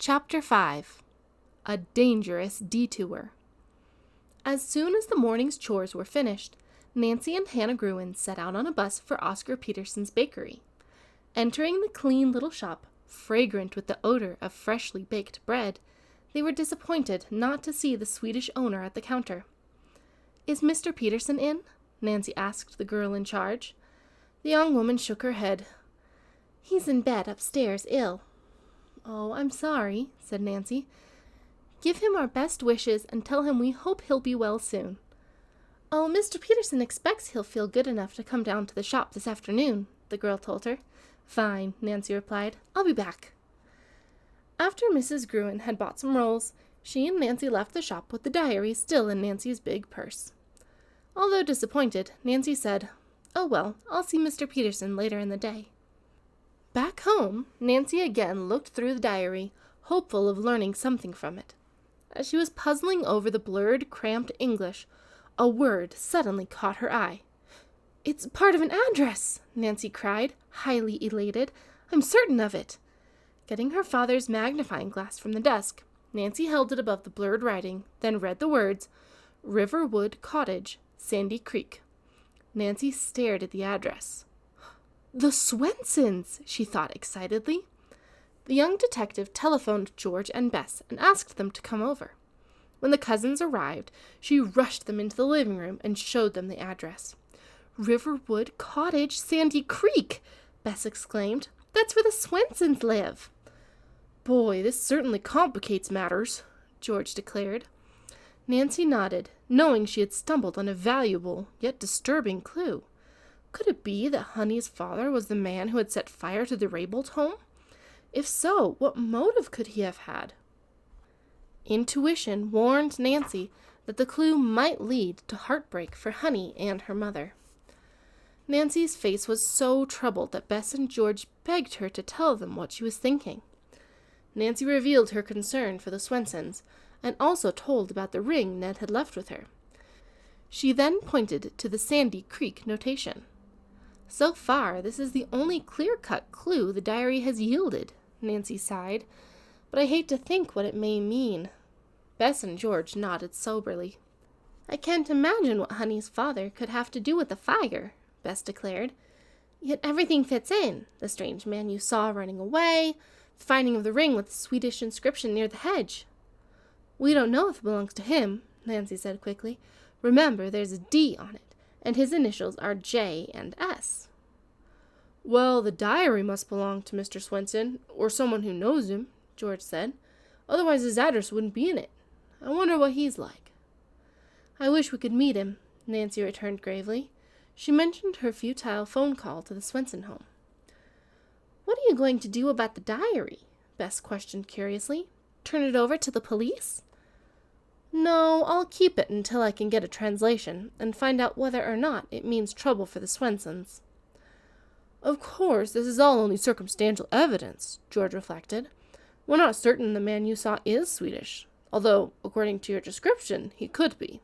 Chapter 5. A Dangerous Detour. As soon as the morning's chores were finished, Nancy and Hannah Gruen set out on a bus for Oscar Peterson's bakery. Entering the clean little shop, fragrant with the odor of freshly baked bread, they were disappointed not to see the Swedish owner at the counter. "Is Mr. Peterson in?" Nancy asked the girl in charge. The young woman shook her head. "He's in bed upstairs, ill." "Oh, I'm sorry," said Nancy. "Give him our best wishes and tell him we hope he'll be well soon." "Oh, Mr. Peterson expects he'll feel good enough to come down to the shop this afternoon," the girl told her. "Fine," Nancy replied. "I'll be back." After Mrs. Gruen had bought some rolls, she and Nancy left the shop with the diary still in Nancy's big purse. Although disappointed, Nancy said, "Oh well, I'll see Mr. Peterson later in the day." Back home, Nancy again looked through the diary, hopeful of learning something from it. As she was puzzling over the blurred, cramped English, a word suddenly caught her eye. "It's part of an address!" Nancy cried, highly elated. "I'm certain of it." Getting her father's magnifying glass from the desk, Nancy held it above the blurred writing, then read the words, "Riverwood Cottage, Sandy Creek." Nancy stared at the address. "The Swensons!" she thought excitedly. The young detective telephoned George and Bess and asked them to come over. When the cousins arrived, she rushed them into the living room and showed them the address. "Riverwood Cottage, Sandy Creek!" Bess exclaimed. "That's where the Swensons live." "Boy, this certainly complicates matters," George declared. Nancy nodded, knowing she had stumbled on a valuable yet disturbing clue. Could it be that Honey's father was the man who had set fire to the Raybould home? If so, what motive could he have had? Intuition warned Nancy that the clue might lead to heartbreak for Honey and her mother. Nancy's face was so troubled that Bess and George begged her to tell them what she was thinking. Nancy revealed her concern for the Swensons, and also told about the ring Ned had left with her. She then pointed to the Sandy Creek notation. "So far, this is the only clear-cut clue the diary has yielded," Nancy sighed, "but I hate to think what it may mean." Bess and George nodded soberly. "I can't imagine what Honey's father could have to do with the fire," Bess declared. "Yet everything fits in. The strange man you saw running away, the finding of the ring with the Swedish inscription near the hedge." "We don't know if it belongs to him," Nancy said quickly. "Remember, there's a D on it, and his initials are J and S." "Well, the diary must belong to Mr. Swenson, or someone who knows him," George said. "Otherwise his address wouldn't be in it. I wonder what he's like." "I wish we could meet him," Nancy returned gravely. She mentioned her futile phone call to the Swenson home. "What are you going to do about the diary?" Bess questioned curiously. "Turn it over to the police?" "No, I'll keep it until I can get a translation and find out whether or not it means trouble for the Swensons." "Of course, this is all only circumstantial evidence," George reflected. "We're not certain the man you saw is Swedish, although, according to your description, he could be."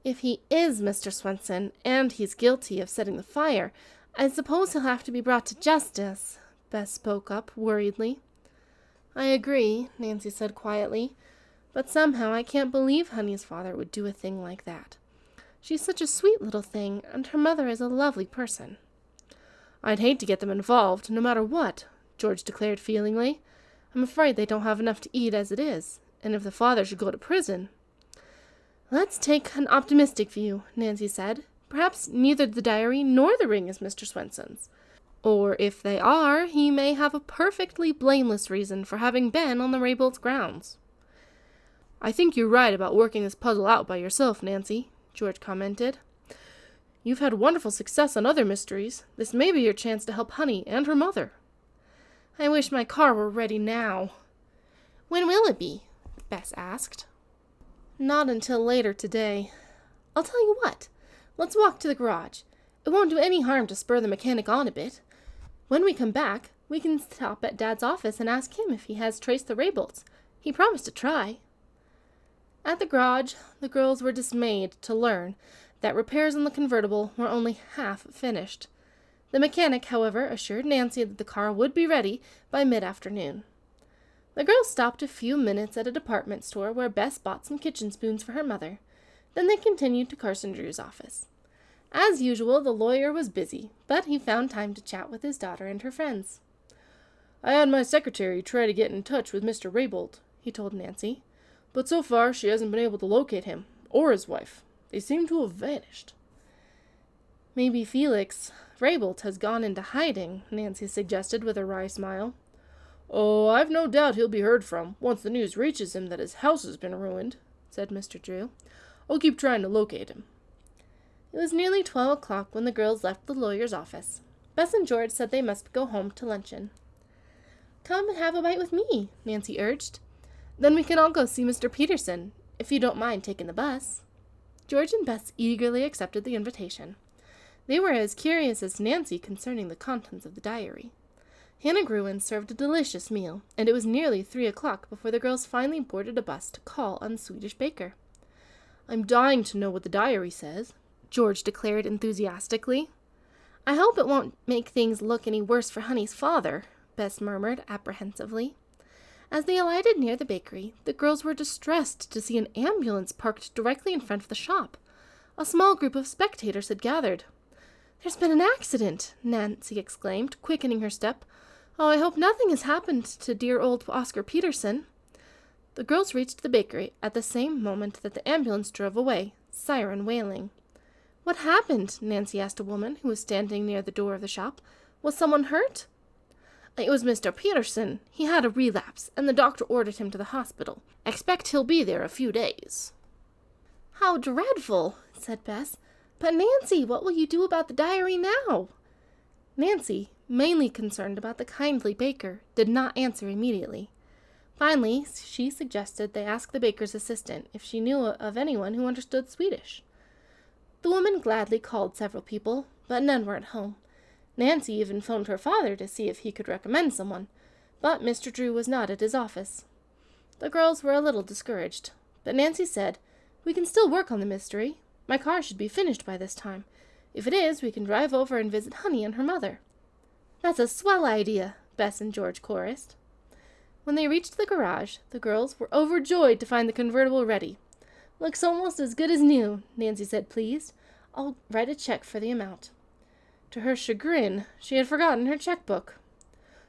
"If he is Mr. Swenson, and he's guilty of setting the fire, I suppose he'll have to be brought to justice," Bess spoke up worriedly. "I agree," Nancy said quietly, "but somehow I can't believe Honey's father would do a thing like that. She's such a sweet little thing, and her mother is a lovely person." "I'd hate to get them involved, no matter what," George declared feelingly. "I'm afraid they don't have enough to eat as it is, and if the father should go to prison—" "Let's take an optimistic view," Nancy said. "Perhaps neither the diary nor the ring is Mr. Swenson's. Or if they are, he may have a perfectly blameless reason for having been on the Raybould's grounds." "I think you're right about working this puzzle out by yourself, Nancy," George commented. "You've had wonderful success on other mysteries. This may be your chance to help Honey and her mother." "I wish my car were ready now." "When will it be?" Bess asked. "Not until later today. I'll tell you what. Let's walk to the garage. It won't do any harm to spur the mechanic on a bit. When we come back, we can stop at Dad's office and ask him if he has traced the Rayboulds. He promised to try." At the garage, the girls were dismayed to learn that repairs on the convertible were only half finished. The mechanic, however, assured Nancy that the car would be ready by mid-afternoon. The girls stopped a few minutes at a department store where Bess bought some kitchen spoons for her mother. Then they continued to Carson Drew's office. As usual, the lawyer was busy, but he found time to chat with his daughter and her friends. "I had my secretary try to get in touch with Mr. Raybould," he told Nancy, "but so far she hasn't been able to locate him, or his wife. They seem to have vanished." "Maybe Felix Raybould has gone into hiding," Nancy suggested with a wry smile. "Oh, I've no doubt he'll be heard from, once the news reaches him that his house has been ruined," said Mr. Drew. "I'll keep trying to locate him." It was nearly 12 o'clock when the girls left the lawyer's office. Bess and George said they must go home to luncheon. "Come and have a bite with me," Nancy urged. "Then we can all go see Mr. Peterson, if you don't mind taking the bus." George and Bess eagerly accepted the invitation. They were as curious as Nancy concerning the contents of the diary. Hannah Gruen served a delicious meal, and it was nearly 3 o'clock before the girls finally boarded a bus to call on the Swedish baker. "I'm dying to know what the diary says," George declared enthusiastically. "I hope it won't make things look any worse for Honey's father," Bess murmured apprehensively. As they alighted near the bakery, the girls were distressed to see an ambulance parked directly in front of the shop. A small group of spectators had gathered. "There's been an accident," Nancy exclaimed, quickening her step. "Oh, I hope nothing has happened to dear old Oscar Peterson." The girls reached the bakery at the same moment that the ambulance drove away, siren wailing. "What happened?" Nancy asked a woman who was standing near the door of the shop. "Was someone hurt?" "It was Mr. Peterson. He had a relapse, and the doctor ordered him to the hospital. Expect he'll be there a few days." "How dreadful," said Bess. "But Nancy, what will you do about the diary now?" Nancy, mainly concerned about the kindly baker, did not answer immediately. Finally, she suggested they ask the baker's assistant if she knew of anyone who understood Swedish. The woman gladly called several people, but none were at home. Nancy even phoned her father to see if he could recommend someone, but Mr. Drew was not at his office. The girls were a little discouraged, but Nancy said, "We can still work on the mystery. My car should be finished by this time. If it is, we can drive over and visit Honey and her mother." "That's a swell idea," Bess and George chorused. When they reached the garage, the girls were overjoyed to find the convertible ready. "Looks almost as good as new," Nancy said, pleased. "I'll write a check for the amount." To her chagrin, she had forgotten her checkbook.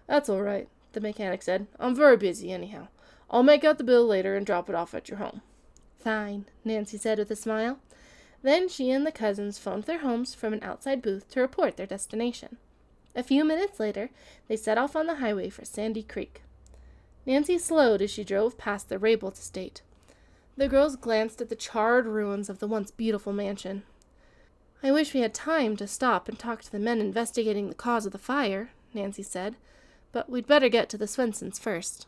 "That's all right," the mechanic said. "I'm very busy anyhow. I'll make out the bill later and drop it off at your home." "Fine," Nancy said with a smile. Then she and the cousins phoned their homes from an outside booth to report their destination. A few minutes later, they set off on the highway for Sandy Creek. Nancy slowed as she drove past the Raybould estate. The girls glanced at the charred ruins of the once beautiful mansion. "I wish we had time to stop and talk to the men investigating the cause of the fire," Nancy said, "but we'd better get to the Swensons first."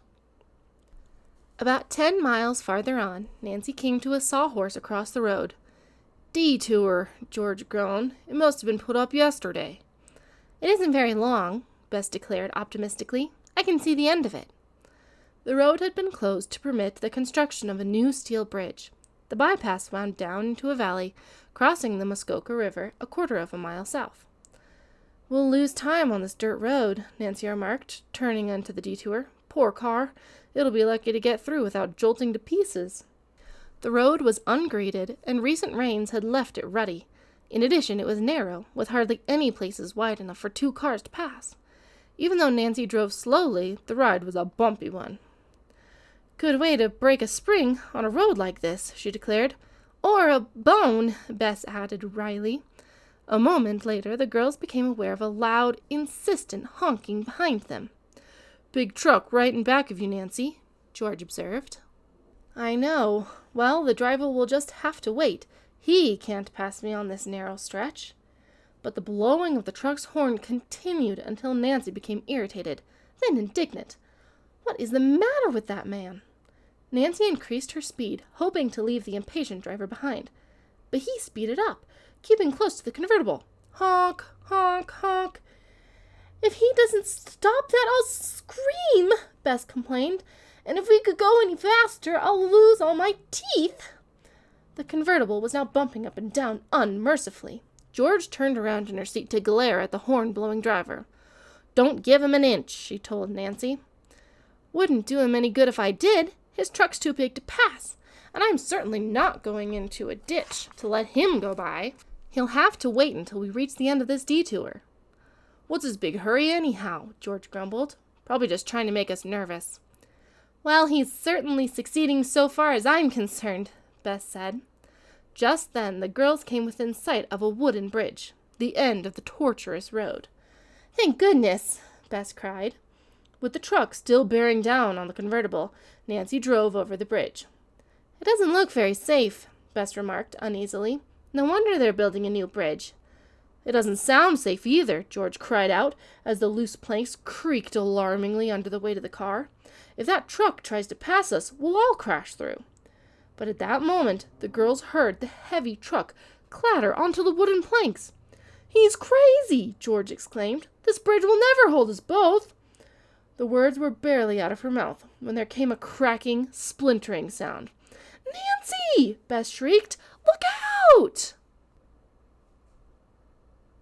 About 10 miles farther on, Nancy came to a sawhorse across the road. "Detour," George groaned. "It must have been put up yesterday." "It isn't very long," Bess declared optimistically. "I can see the end of it." The road had been closed to permit the construction of a new steel bridge. The bypass wound down into a valley, crossing the Muskoka River a quarter of a mile south. "We'll lose time on this dirt road," Nancy remarked, turning onto the detour. "Poor car. It'll be lucky to get through without jolting to pieces." The road was ungraded, and recent rains had left it rutty. In addition, it was narrow, with hardly any places wide enough for 2 cars to pass. Even though Nancy drove slowly, the ride was a bumpy one. "Good way to break a spring on a road like this," she declared. "Or a bone," Bess added wryly. A moment later, the girls became aware of a loud, insistent honking behind them. "Big truck right in back of you, Nancy," George observed. "I know. Well, the driver will just have to wait. He can't pass me on this narrow stretch." But the blowing of the truck's horn continued until Nancy became irritated, then indignant. What is the matter with that man? Nancy increased her speed, hoping to leave the impatient driver behind. But he speeded up, keeping close to the convertible. Honk, honk, honk. "If he doesn't stop that, I'll scream," Bess complained. "And if we could go any faster, I'll lose all my teeth." The convertible was now bumping up and down unmercifully. George turned around in her seat to glare at the horn-blowing driver. "Don't give him an inch," she told Nancy. Wouldn't do him any good if I did. His truck's too big to pass, and I'm certainly not going into a ditch to let him go by. He'll have to wait until we reach the end of this detour." "What's his big hurry anyhow?" George grumbled. "Probably just trying to make us nervous." "Well, he's certainly succeeding so far as I'm concerned," Bess said. Just then the girls came within sight of a wooden bridge, the end of the tortuous road. "Thank goodness!" Bess cried. With the truck still bearing down on the convertible, Nancy drove over the bridge. "It doesn't look very safe," Bess remarked uneasily. "No wonder they're building a new bridge." "It doesn't sound safe either," George cried out as the loose planks creaked alarmingly under the weight of the car. "If that truck tries to pass us, we'll all crash through." But at that moment, the girls heard the heavy truck clatter onto the wooden planks. "He's crazy!" George exclaimed. "This bridge will never hold us both." The words were barely out of her mouth when there came a cracking, splintering sound. "Nancy!" Bess shrieked. "Look out!"